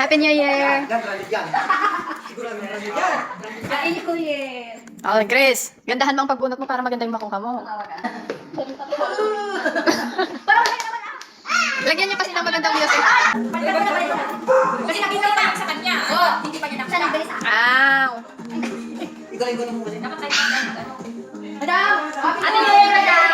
Happy New Year! Happy New Year! Oh, Grace, gandahan mo ang pagbunot mo para maganda yung makuha mo. Lagyan niyo kasi ng magandang music. Kasi nakita ko lang sa kanya. Oo, hindi pa niya nakita. Ah. Ikaw lang mo kasi. Madam! Happy New Year, madam!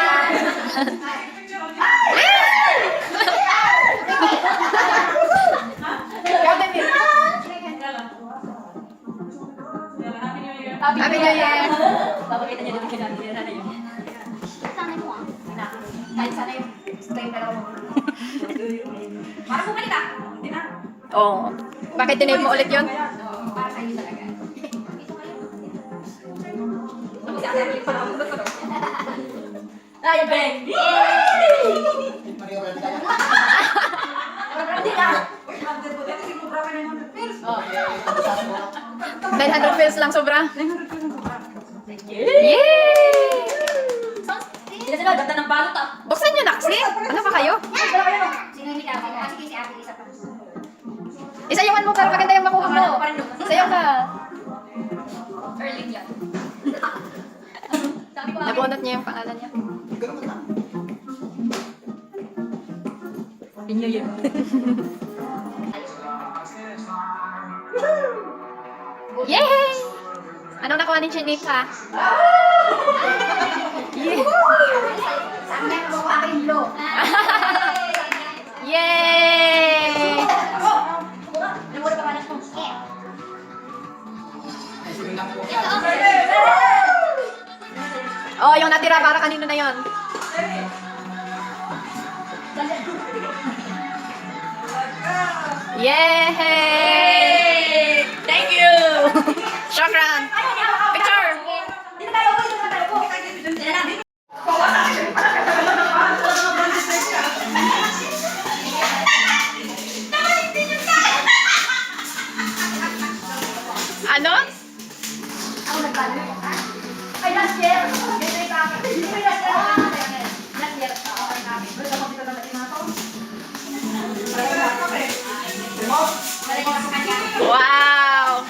Happy New Year! Papakita niya doon kinabi. Sana yun. Sana mo ah. Kahit sana yung straight na lang mo. Para bumalik ah. Hindi na. Oh. Bakit tinave mo ulit yun? Para sa'yo talaga. Tapos ako ulit pa lang. Ay, bang! Hindi na. 900 pills lang sobra. Yay! Sila sila, ganda ng balot ah. Buksan niyo, Naksi. Ano ba kayo? Sino yung kita? Sige, si Ate Lisa pa. Isayawan mo para maganda yung makuha mo. Sayaw ka. Early yan. Sabi ko, Nabunot niya yung pangalan niya. New Year. Yay! Anong nakuha ni Chinita? Yeah. Saan na yung aking blow? Yay! Namura pa pala ko. Oh, yung natira para kanino na yon? Yay! Thank you! Shukran! Picture! Dito tayo, dito tayo po. Dito na. Ano? Ako nagpano. Ay, last year. Dito yung kami. Dito yung last year. Last year. Ako ang kami. Dito ako dito naman yung ako. Balik ko sa kanya. Wow!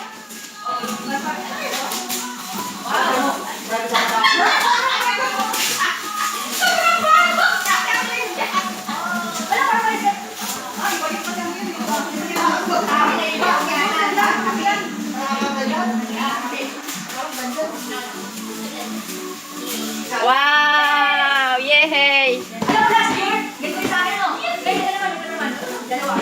Wow! Yay! Ano last year? Ganito yung sa akin, no? Ganito naman, dalawa.